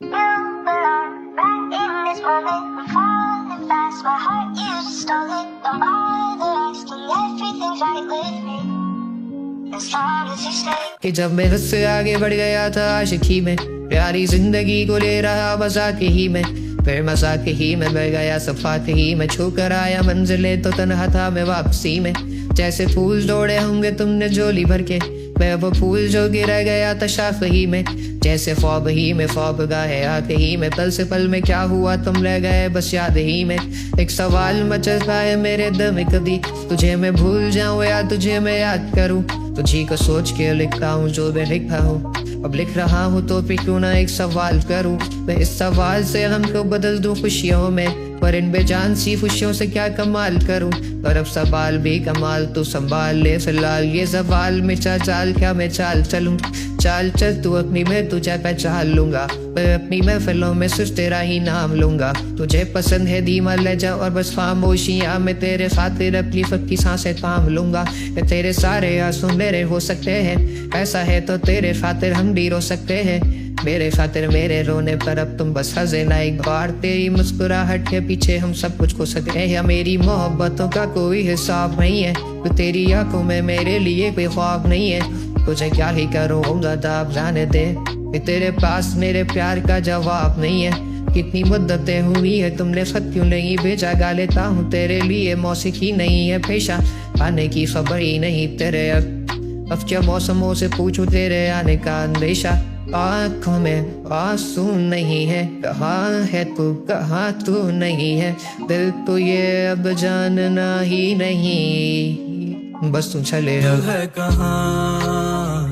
You belong right in this moment. I'm falling fast, my heart you just stole it. Don't bother asking, everything's right with me as long as you stay. कि जब मैं उससे आगे बढ़ गया था आशिकी में, प्यारी जिंदगी को ले रहा मजाक ही में, फिर मजाक ही में बढ़ गया सफात ही में, छू कर आया मंजिले तो तन्हा था मैं वापसी में। जैसे फूल जोड़े होंगे तुमने झोली भर के, मैं वो फूल जो गिर गया था शाख ही में। जैसे ख्वाब ही में ख्वाब गाहे आते ही में, पल से पल में क्या हुआ तुम रह गए बस याद ही में। एक सवाल मचलता है मेरे दिल में, कभी तुझे मैं भूल जाऊं या तुझे मैं याद करूं। तुझी को सोच के लिखता हूँ जो मैं लिखा हूँ, अब लिख रहा हूँ तो फिर क्यों ना एक सवाल करूँ। मैं इस सवाल से हमको बदल दूं खुशियों में, पर इन बेजान सी खुशियों से क्या कमाल करूं। और अब सवाल भी कमाल तो संभाल ले फिलहाल, ये सवाल में चाल क्या मैं चाल चलूं। चाल चल तू अपनी में तुझे पहचान लूंगा, मैं अपनी महफिलों में सिर्फ तेरा ही नाम लूंगा। तुझे पसंद है धीमा ले जा और बस खामोशियां, मैं तेरे खातिर अपनी खुद की सांसें थाम लूंगा। तेरे सारे आंसू मेरे हो सकते हैं, ऐसा है तो तेरे खातिर हम भी रो सकते हैं। मेरे खातिर मेरे रोने पर अब तुम बस हंसे ना एक बार, तेरी मुस्कुराहट के पीछे हम सब कुछ खो सकते हैं। या मेरी मोहब्बतों का कोई हिसाब नहीं है, तो तेरी आंखों में मेरे लिए कोई ख्वाब नहीं है। तुझे क्या ही करूँगा अब जाने दे, तेरे पास मेरे प्यार का जवाब नहीं है। कितनी मुद्दतें हुई है तुमने खत क्यों नहीं भेजा, गा लेता हूँ तेरे लिए मौसीकी नहीं है पेशा, आने की खबर ही नहीं तेरे। अब क्या मौसमों से पूछूं तेरे आने का अंदेशा, आँखों में आंसू नहीं है, कहाँ है तू कहाँ तू नहीं है। दिल तो ये अब जानना ही नहीं, बस तू चले तू है कहाँ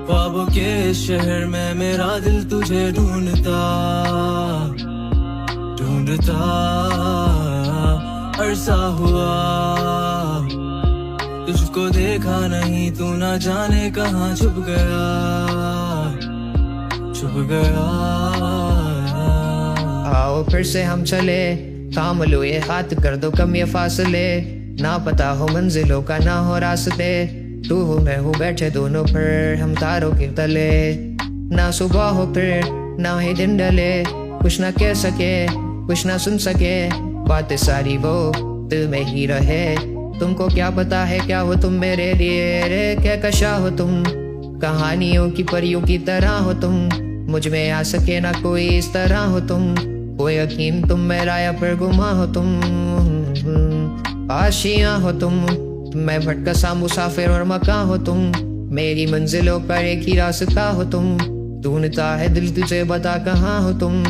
ख्वाबों के शहर में, मेरा दिल तुझे ढूंढता ढूंढता अरसा हुआ। तुझको देखा नहीं तू ना जाने कहाँ छुप गया छुप गया। आओ फिर से हम चले, थाम लो ये हाथ कर दो कम ये फासले, ना पता हो मंजिलों का ना हो रास्ते। तू हो मैं हूँ बैठे दोनों पर हम तारों के तले, ना सुबह हो फिर ना ही दिन डले, कुछ ना कह सके कुछ ना सुन सके, बातें सारी वो दिल में ही रहे। तुमको क्या पता है क्या हो तुम मेरे लिए रे, क्या कशा हो तुम कहानियों की परियों की तरह हो तुम, मुझ में आ सके ना कोई इस तरह हो तुम। कोई यकीन तुम मेरा या फिर गुमा हो तुम, आशियां हो तुम, मैं भटका सा मुसाफिर और मकान हो तुम। मेरी मंजिलों पर एक ही रास्ता हो तुम, ढूंढता है दिल तुझे बता कहाँ हो तुम।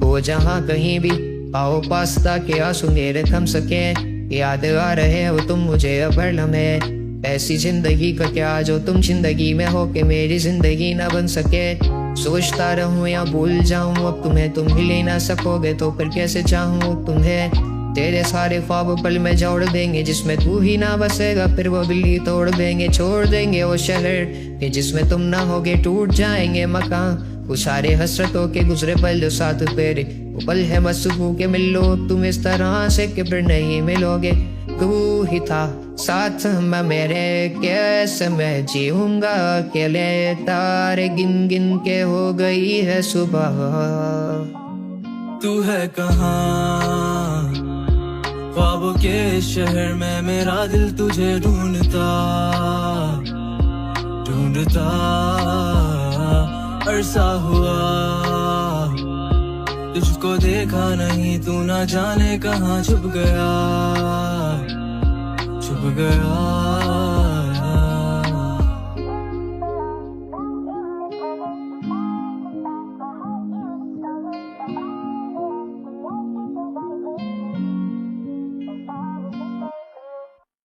हो जहाँ कहीं भी आओ पास ताकि आंसू मेरे थम सके, याद आ रहे हो तुम मुझे अब हर लम्हे। ऐसी जिंदगी का क्या जो तुम जिंदगी में हो के मेरी जिंदगी ना बन सके। सोचता रहूं या भूल जाऊं अब तुम्हें, तुम मिल ही ना सकोगे तो फिर कैसे चाहूं तुम्हें। तेरे सारे ख्वाब पल में जोड़ देंगे जिसमें तू ही ना बसेगा, फिर वो दिल्ली तोड़ देंगे छोड़ देंगे वो शहर के जिसमें तुम ना होगे, टूट जाएंगे मकान वो सारे हसरतों के गुजरे पल जो साथ तेरे। वो पल है बस सुबह के मिल लो तुम इस तरह से कि फिर नहीं मिलोगे। तू ही था साथ में मेरे, कैसे मैं जीऊंगा अकेले, तारे गिन गिन के हो गई है सुबह। तू है कहाँ ख्वाबों के शहर में, मेरा दिल तुझे ढूंढता ढूंढता अरसा हुआ। तुझको देखा नहीं तू ना जाने कहाँ छुप गया छुप गया।